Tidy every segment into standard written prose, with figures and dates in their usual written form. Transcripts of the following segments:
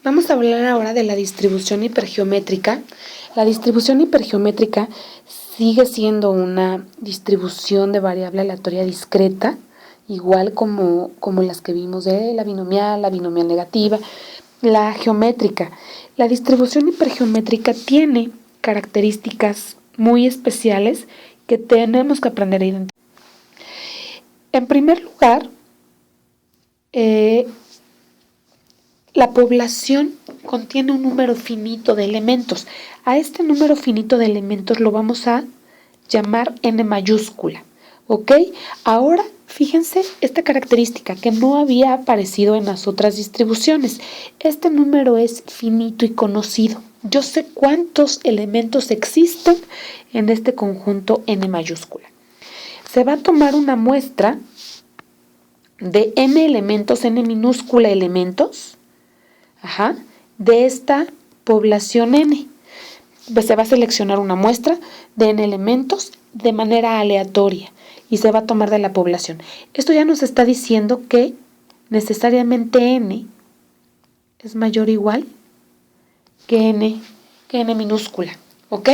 Vamos a hablar ahora de la distribución hipergeométrica. La distribución hipergeométrica sigue siendo una distribución de variable aleatoria discreta, igual como las que vimos de la binomial negativa, la geométrica. La distribución hipergeométrica tiene características muy especiales que tenemos que aprender a identificar. En primer lugar, la población contiene un número finito de elementos. A este número finito de elementos lo vamos a llamar n mayúscula, ¿ok? Ahora, fíjense esta característica que no había aparecido en las otras distribuciones. Este número es finito y conocido. Yo sé cuántos elementos existen en este conjunto n mayúscula. Se va a tomar una muestra de n elementos, n minúscula elementos, de esta población n. Se va a seleccionar una muestra de n elementos de manera aleatoria y se va a tomar de la población. Esto ya nos está diciendo que necesariamente n es mayor o igual que n minúscula, ¿ok?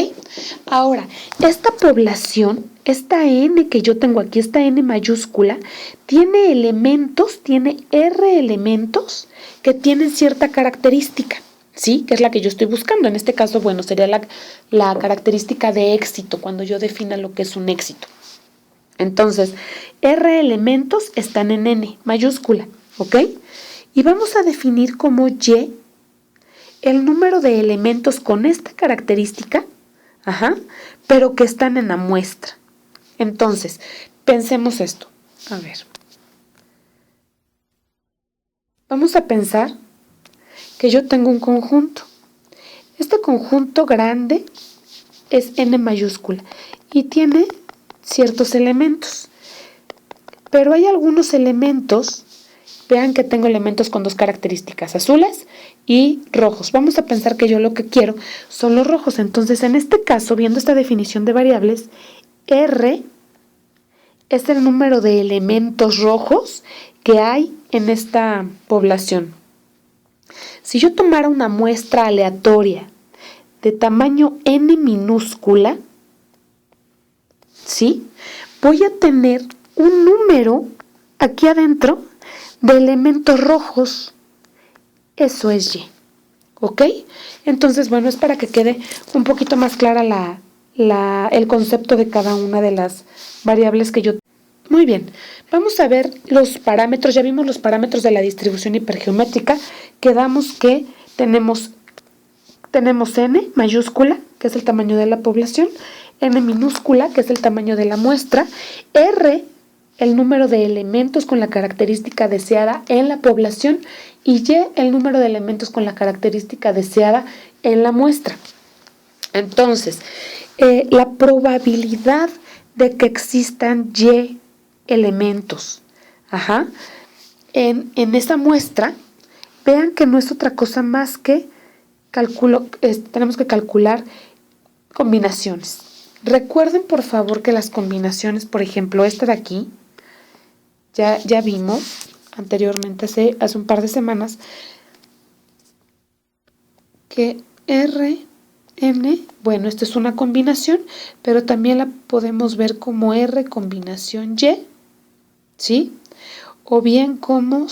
Ahora, esta población, esta n que yo tengo aquí, esta n mayúscula, tiene elementos, tiene r elementos que tienen cierta característica, ¿sí? Que es la que yo estoy buscando. En este caso, bueno, sería la característica de éxito, cuando yo defina lo que es un éxito. Entonces, r elementos están en n mayúscula, ¿ok? Y vamos a definir como y el número de elementos con esta característica, pero que están en la muestra. Entonces, pensemos esto. A ver. Vamos a pensar que yo tengo un conjunto. Este conjunto grande es n mayúscula y tiene ciertos elementos. Pero hay algunos elementos, vean que tengo elementos con dos características, azules y rojos. Vamos a pensar que yo lo que quiero son los rojos. Entonces, en este caso, viendo esta definición de variables, R es el número de elementos rojos que hay en esta población. Si yo tomara una muestra aleatoria de tamaño n minúscula, ¿sí? Voy a tener un número aquí adentro de elementos rojos. Eso es y, ¿ok? Entonces, bueno, es para que quede un poquito más clara el concepto de cada una de las variables que yo tengo. Muy bien, vamos a ver los parámetros. Ya vimos los parámetros de la distribución hipergeométrica. Quedamos que tenemos n mayúscula, que es el tamaño de la población, n minúscula, que es el tamaño de la muestra, r, el número de elementos con la característica deseada en la población, y y, el número de elementos con la característica deseada en la muestra. Entonces, la probabilidad de que existan y elementos en esa muestra, vean que no es otra cosa más que tenemos que calcular combinaciones. Recuerden, por favor, que las combinaciones, por ejemplo, esta de aquí, ya vimos anteriormente, hace un par de semanas, que Rn, bueno, esta es una combinación, pero también la podemos ver como R combinación Y, ¿sí? O bien como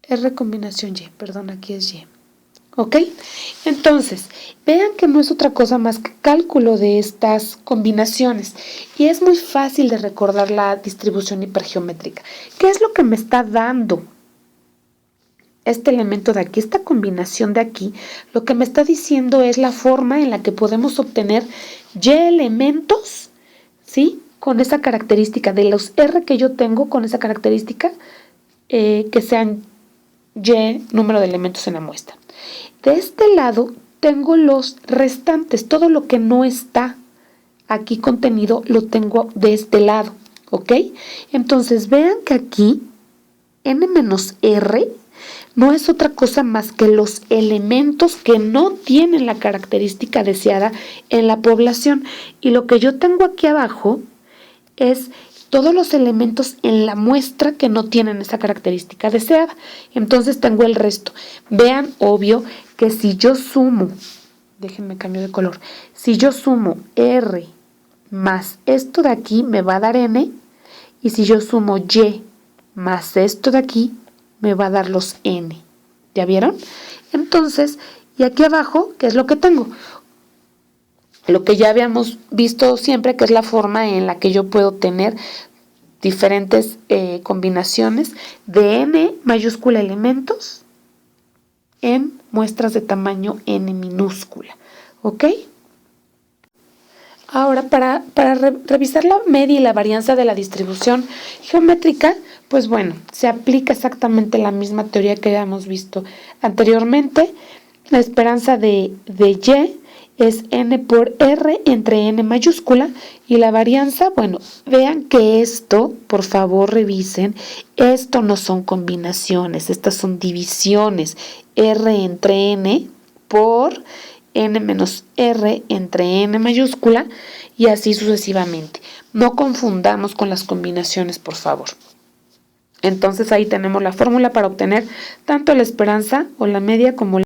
R combinación Y, perdón, aquí es Y. ¿Ok? Entonces, vean que no es otra cosa más que cálculo de estas combinaciones. Y es muy fácil de recordar la distribución hipergeométrica. ¿Qué es lo que me está dando este elemento de aquí, esta combinación de aquí? Lo que me está diciendo es la forma en la que podemos obtener y elementos, ¿sí? Con esa característica de los R que yo tengo, con esa característica, que sean y número de elementos en la muestra. De este lado tengo los restantes, todo lo que no está aquí contenido lo tengo de este lado, ¿ok? Entonces vean que aquí n menos r no es otra cosa más que los elementos que no tienen la característica deseada en la población. Y lo que yo tengo aquí abajo es todos los elementos en la muestra que no tienen esa característica deseada. Entonces tengo el resto. Vean, obvio, que si yo sumo, déjenme cambio de color, si yo sumo R más esto de aquí me va a dar N, y si yo sumo Y más esto de aquí me va a dar los N. ¿Ya vieron? Entonces, y aquí abajo, ¿qué es lo que tengo? Lo que ya habíamos visto siempre, que es la forma en la que yo puedo tener diferentes combinaciones de N mayúscula elementos en muestras de tamaño N minúscula. ¿Ok? Ahora, para revisar la media y la varianza de la distribución geométrica, pues bueno, se aplica exactamente la misma teoría que habíamos visto anteriormente. La esperanza de Y es N por R entre N mayúscula, y la varianza, bueno, vean que esto, por favor revisen, esto no son combinaciones, estas son divisiones, R entre N por N menos R entre N mayúscula, y así sucesivamente. No confundamos con las combinaciones, por favor. Entonces ahí tenemos la fórmula para obtener tanto la esperanza o la media como la...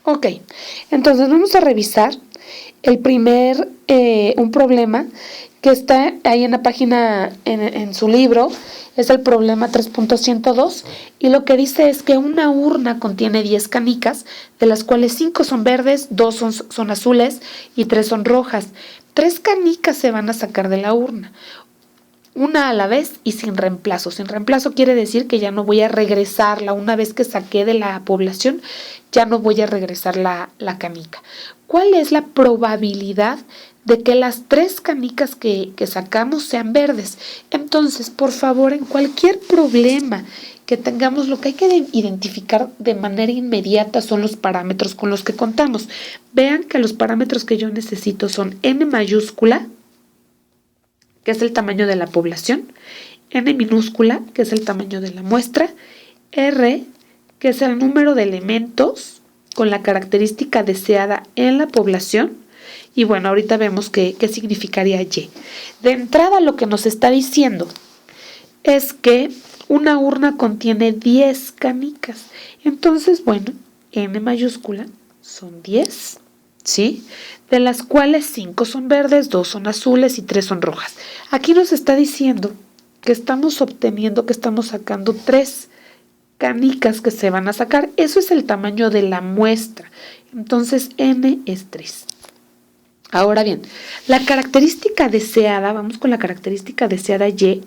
Ok, entonces vamos a revisar un problema que está ahí en la página, en su libro, es el problema 3.102, y lo que dice es que una urna contiene 10 canicas, de las cuales 5 son verdes, 2 son azules y 3 son rojas. 3 canicas se van a sacar de la urna, una a la vez y sin reemplazo. Sin reemplazo quiere decir que ya no voy a regresarla. Una vez que saqué de la población, ya no voy a regresar la canica. ¿Cuál es la probabilidad de que las 3 canicas que sacamos sean verdes? Entonces, por favor, en cualquier problema que tengamos, lo que hay que identificar de manera inmediata son los parámetros con los que contamos. Vean que los parámetros que yo necesito son N mayúscula, que es el tamaño de la población, N minúscula, que es el tamaño de la muestra, R, que es el número de elementos con la característica deseada en la población, y bueno, ahorita vemos qué significaría Y. De entrada, lo que nos está diciendo es que una urna contiene 10 canicas. Entonces, bueno, N mayúscula son 10, ¿sí? De las cuales 5 son verdes, 2 son azules y 3 son rojas. Aquí nos está diciendo que estamos sacando 3 canicas que se van a sacar. Eso es el tamaño de la muestra. Entonces, N es 3. Ahora bien, la característica deseada, vamos con la característica deseada Y,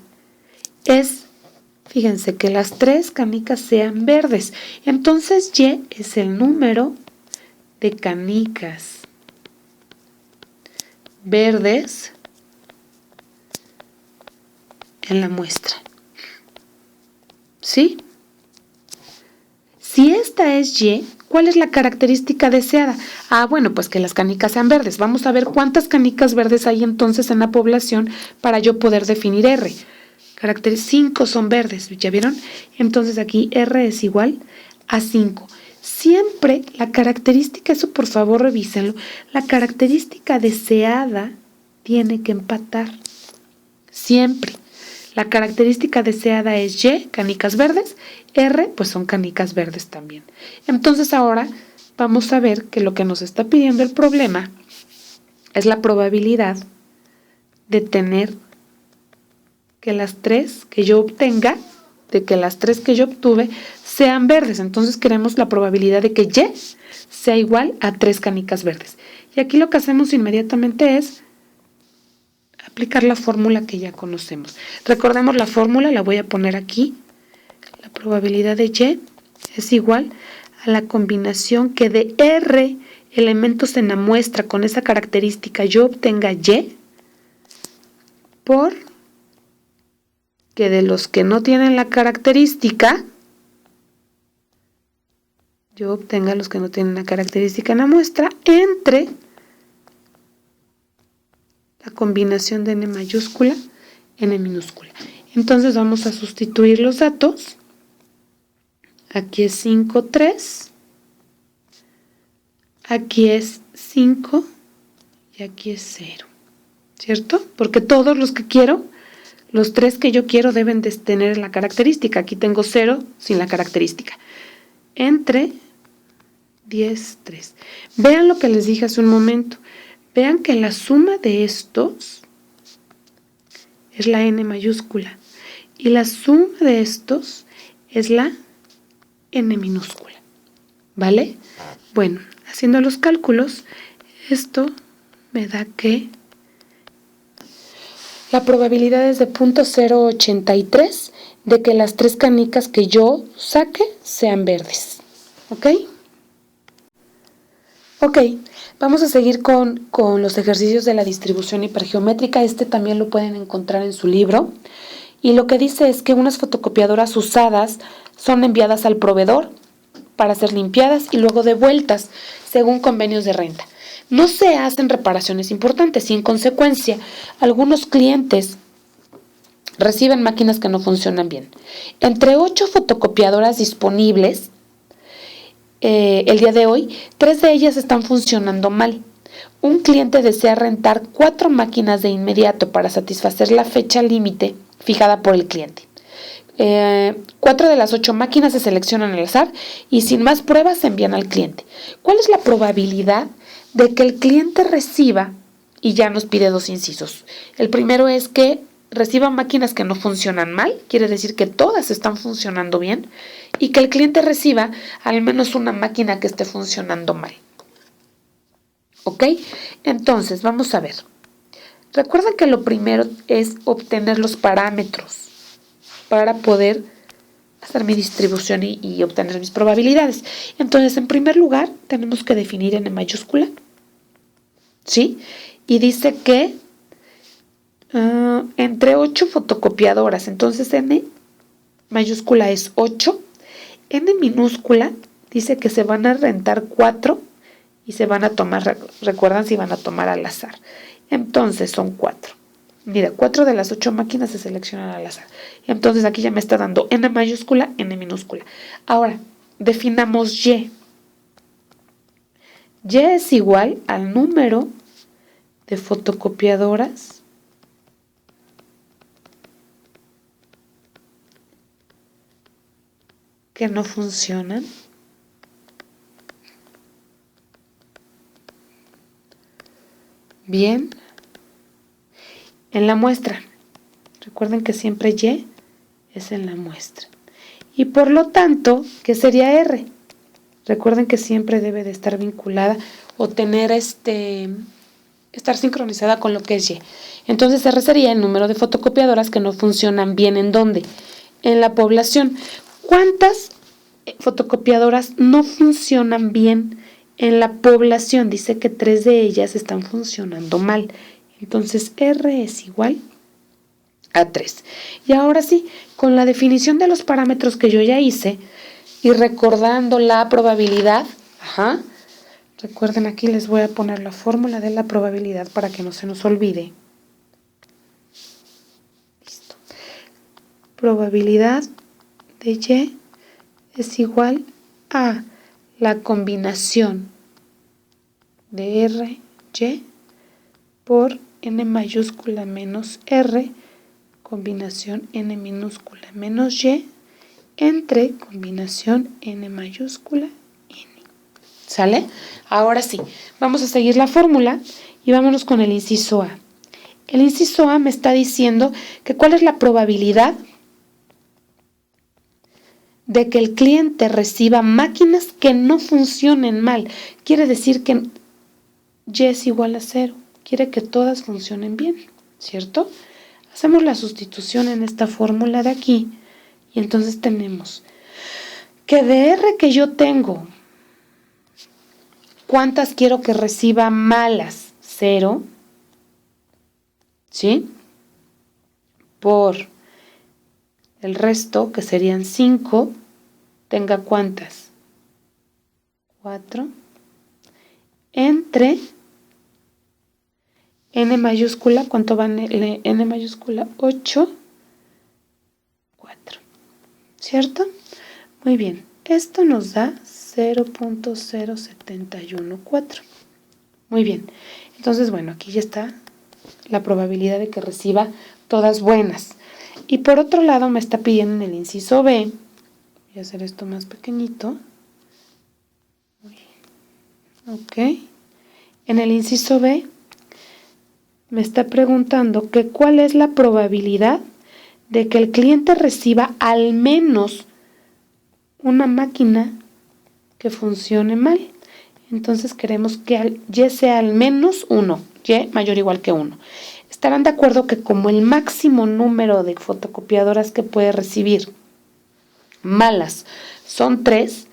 es, fíjense, que las 3 canicas sean verdes. Entonces, Y es el número de canicas verdes en la muestra. ¿Sí? Si esta es Y, ¿cuál es la característica deseada? Bueno, pues que las canicas sean verdes. Vamos a ver cuántas canicas verdes hay entonces en la población para yo poder definir R. 5 son verdes, ¿ya vieron? Entonces aquí R es igual a 5. Siempre la característica, eso por favor revísenlo, la característica deseada tiene que empatar. Siempre. La característica deseada es Y, canicas verdes, R, pues son canicas verdes también. Entonces ahora vamos a ver que lo que nos está pidiendo el problema es la probabilidad de tener que las 3 que yo obtenga, de que las 3 que yo obtuve sean verdes. Entonces queremos la probabilidad de que Y sea igual a 3 canicas verdes. Y aquí lo que hacemos inmediatamente es aplicar la fórmula que ya conocemos. Recordemos la fórmula, la voy a poner aquí. La probabilidad de Y es igual a la combinación que de R elementos en la muestra con esa característica yo obtenga Y por que de los que no tienen la característica yo obtenga los que no tienen la característica en la muestra entre la combinación de N mayúscula, N minúscula. Entonces vamos a sustituir los datos. Aquí es 5, 3. aquí es 5 y aquí es 0, ¿cierto? Porque todos los que quiero, los 3 que yo quiero deben de tener la característica. Aquí tengo 0 sin la característica. Entre 10, 3. Vean lo que les dije hace un momento. Vean que la suma de estos es la n mayúscula y la suma de estos es la n minúscula, ¿vale? Bueno, haciendo los cálculos, esto me da que la probabilidad es de 0.083 de que las 3 canicas que yo saque sean verdes, ¿ok? Ok, vamos a seguir con los ejercicios de la distribución hipergeométrica. Este también lo pueden encontrar en su libro. Y lo que dice es que unas fotocopiadoras usadas son enviadas al proveedor para ser limpiadas y luego devueltas según convenios de renta. No se hacen reparaciones importantes y en consecuencia algunos clientes reciben máquinas que no funcionan bien. Entre 8 fotocopiadoras disponibles el día de hoy, 3 de ellas están funcionando mal. Un cliente desea rentar 4 máquinas de inmediato para satisfacer la fecha límite fijada por el cliente. 4 de las 8 máquinas se seleccionan al azar y sin más pruebas se envían al cliente. ¿Cuál es la probabilidad de que el cliente reciba? Y ya nos pide 2 incisos. El primero es que reciba máquinas que no funcionan mal, quiere decir que todas están funcionando bien, y que el cliente reciba al menos una máquina que esté funcionando mal. ¿Ok? Entonces, vamos a ver. Recuerden que lo primero es obtener los parámetros para poder hacer mi distribución y obtener mis probabilidades. Entonces, en primer lugar, tenemos que definir n mayúscula, ¿sí? Y dice que entre 8 fotocopiadoras, entonces n mayúscula es 8, n minúscula dice que se van a rentar 4 y se van a tomar, recuerdan, si van a tomar al azar. Entonces son 4. Mira, 4 de las 8 máquinas se seleccionan al azar. Entonces aquí ya me está dando n mayúscula, n minúscula. Ahora, definamos y. Y es igual al número de fotocopiadoras que no funcionan bien en la muestra. Recuerden que siempre Y es en la muestra. Y por lo tanto, ¿qué sería R? Recuerden que siempre debe de estar vinculada o tener estar sincronizada con lo que es Y. Entonces R sería el número de fotocopiadoras que no funcionan bien. ¿En dónde? En la población. ¿Cuántas fotocopiadoras no funcionan bien en la población? Dice que 3 de ellas están funcionando mal. Entonces R es igual a 3. Y ahora sí, con la definición de los parámetros que yo ya hice y recordando la probabilidad, recuerden, aquí les voy a poner la fórmula de la probabilidad para que no se nos olvide. Listo. Probabilidad de Y es igual a la combinación de R, Y por n mayúscula menos R, combinación n minúscula menos Y, entre combinación n mayúscula n. ¿Sale? Ahora sí, vamos a seguir la fórmula y vámonos con el inciso A. El inciso A me está diciendo que cuál es la probabilidad de que el cliente reciba máquinas que no funcionen mal. Quiere decir que Y es igual a 0. Quiere que todas funcionen bien, ¿cierto? Hacemos la sustitución en esta fórmula de aquí y entonces tenemos que de R que yo tengo, ¿cuántas quiero que reciba malas? 0, ¿sí? Por el resto, que serían 5, tenga ¿cuántas? 4, entre n mayúscula, ¿cuánto va n mayúscula? 8, 4, ¿cierto? Muy bien, esto nos da 0.0714. Muy bien. Entonces, bueno, aquí ya está la probabilidad de que reciba todas buenas. Y por otro lado me está pidiendo en el inciso B, voy a hacer esto más pequeñito. Ok. En el inciso B me está preguntando que cuál es la probabilidad de que el cliente reciba al menos una máquina que funcione mal. Entonces queremos que Y sea al menos 1, Y mayor o igual que 1. Estarán de acuerdo que como el máximo número de fotocopiadoras que puede recibir malas son 3,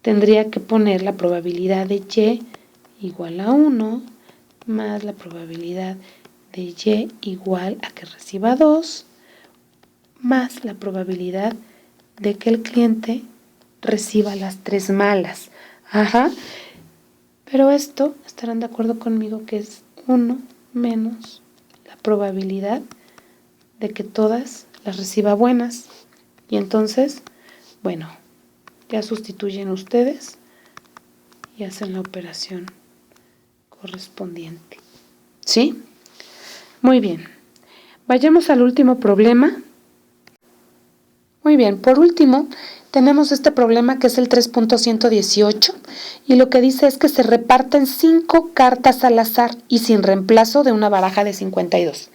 tendría que poner la probabilidad de Y igual a 1 más la probabilidad de Y igual a que reciba 2 más la probabilidad de que el cliente reciba las 3 malas. Ajá. Pero esto, estarán de acuerdo conmigo que es 1 menos la probabilidad de que todas las reciba buenas. Y entonces, bueno, ya sustituyen ustedes y hacen la operación correspondiente. ¿Sí? Muy bien. Vayamos al último problema. Muy bien, por último, tenemos este problema que es el 3.118 y lo que dice es que se reparten 5 cartas al azar y sin reemplazo de una baraja de 52.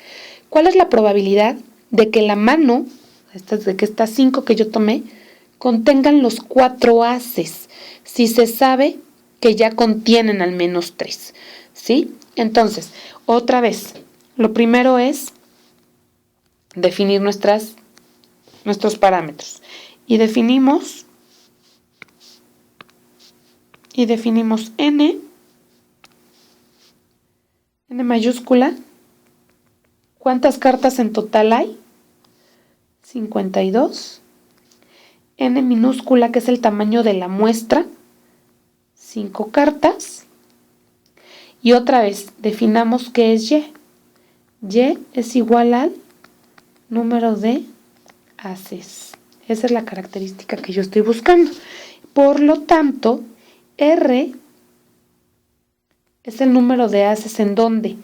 ¿Cuál es la probabilidad de que la mano, de que estas 5 que yo tomé, contengan los 4 ases, si se sabe que ya contienen al menos 3? ¿Sí? Entonces, otra vez, lo primero es definir nuestros parámetros. Y definimos n mayúscula. ¿Cuántas cartas en total hay? 52. N minúscula, que es el tamaño de la muestra, 5 cartas. Y otra vez, definamos qué es Y. Y es igual al número de haces. Esa es la característica que yo estoy buscando. Por lo tanto, R es el número de haces en ¿dónde?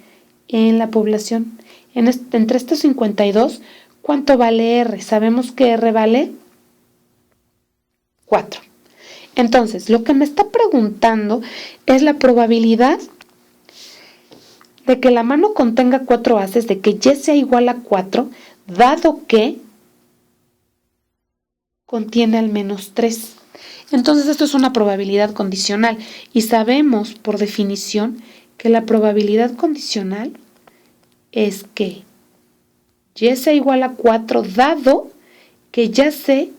En la población. Entre estos 52, ¿cuánto vale R? Sabemos que R vale 4. Entonces, lo que me está preguntando es la probabilidad de que la mano contenga 4 haces, de que Y sea igual a 4, dado que contiene al menos 3. Entonces esto es una probabilidad condicional y sabemos por definición que la probabilidad condicional es que Y sea igual a 4 dado que ya sé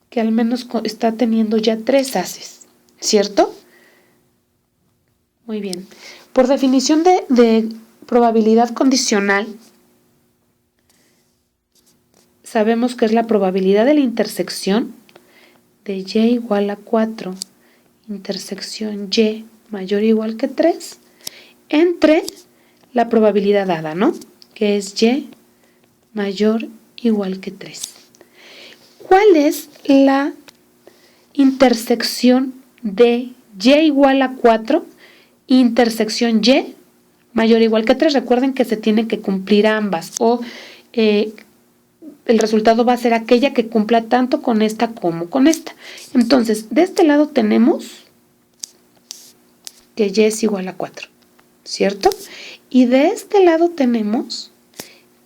que al menos está teniendo ya 3 haces, ¿cierto? Muy bien. Por definición de probabilidad condicional, sabemos que es la probabilidad de la intersección de Y igual a 4, intersección Y mayor o igual que 3, entre la probabilidad dada, ¿no? Que es Y mayor o igual que 3. ¿Cuál es la intersección de Y igual a 4, intersección Y mayor o igual que 3? Recuerden que se tienen que cumplir ambas o el resultado va a ser aquella que cumpla tanto con esta como con esta. Entonces, de este lado tenemos que Y es igual a 4, ¿cierto? Y de este lado tenemos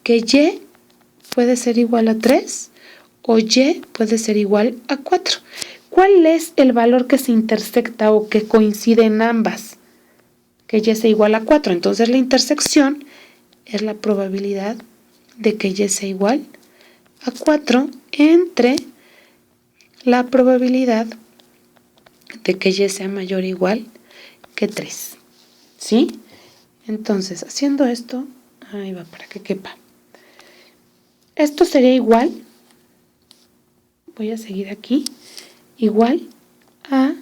que Y puede ser igual a 3 o Y puede ser igual a 4. ¿Cuál es el valor que se intersecta o que coincide en ambas? Que Y sea igual a 4. Entonces la intersección es la probabilidad de que Y sea igual a 4 entre la probabilidad de que Y sea mayor o igual que 3. ¿Sí? Entonces, haciendo esto, ahí va para que quepa. Esto sería igual, voy a seguir aquí, igual a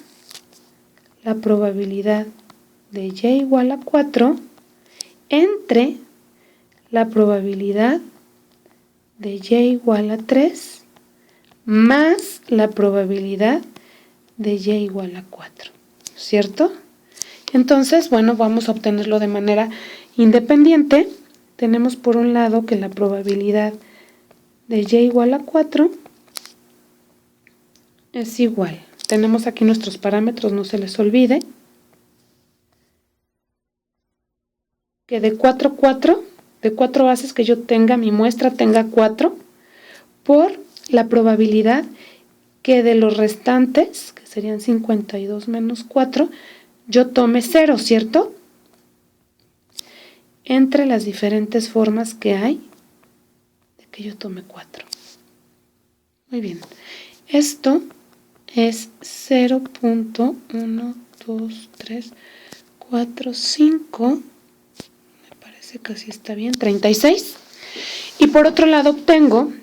la probabilidad de Y igual a 4 entre la probabilidad de Y igual a 3 más la probabilidad de y igual a 4, ¿cierto? Entonces, bueno, vamos a obtenerlo de manera independiente. Tenemos por un lado que la probabilidad de y igual a 4 es igual. Tenemos aquí nuestros parámetros, no se les olvide. Que de 4, 4, de 4 bases que yo tenga, mi muestra tenga 4, por la probabilidad que de los restantes, que serían 52 menos 4, yo tome 0, ¿cierto? Entre las diferentes formas que hay de que yo tome 4. Muy bien. Esto es 0.1, 2, 3, 4, 5. Me parece que así está bien. 36. Y por otro lado obtengo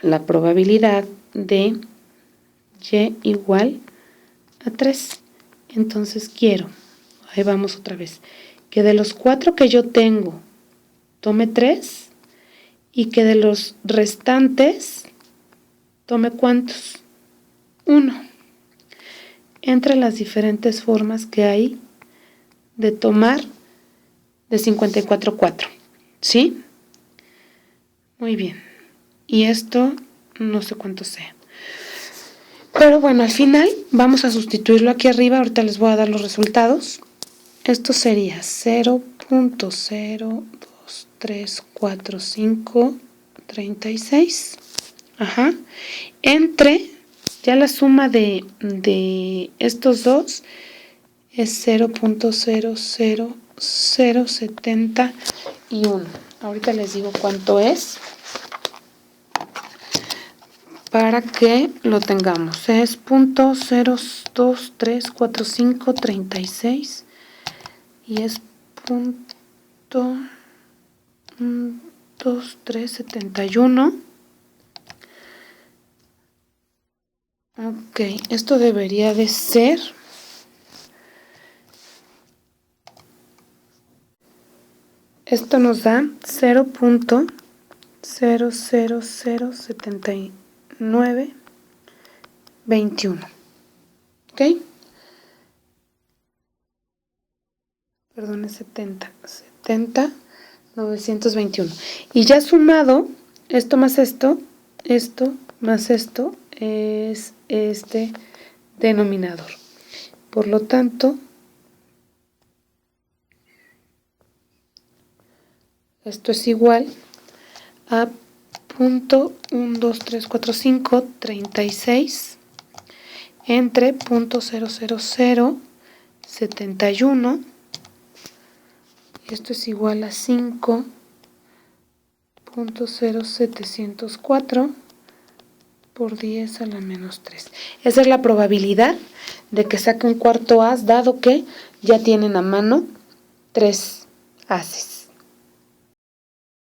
la probabilidad de y igual a 3. Entonces quiero, ahí vamos otra vez, que de los 4 que yo tengo tome 3 y que de los restantes tome ¿cuántos? 1. Entre las diferentes formas que hay de tomar de 54, 4. ¿Sí? Muy bien. Y esto no sé cuánto sea. Pero bueno, al final vamos a sustituirlo aquí arriba. Ahorita les voy a dar los resultados. Esto sería 0.02345 36. Ajá. Entre, ya la suma de estos dos es 0.00071. Ahorita les digo cuánto es para que lo tengamos. Es 0.0234536 y es 0.2371. Ok, esto debería de ser esto nos da 0.0007921. ¿Ok? Perdón, es 921. Y ya sumado, esto más esto más esto, es este denominador. Por lo tanto, esto es igual a 0.1234536 entre 0.00071. Esto es igual a 5.0704 por 10 a la menos 3. Esa es la probabilidad de que saque un cuarto as, dado que ya tienen a mano 3 ases.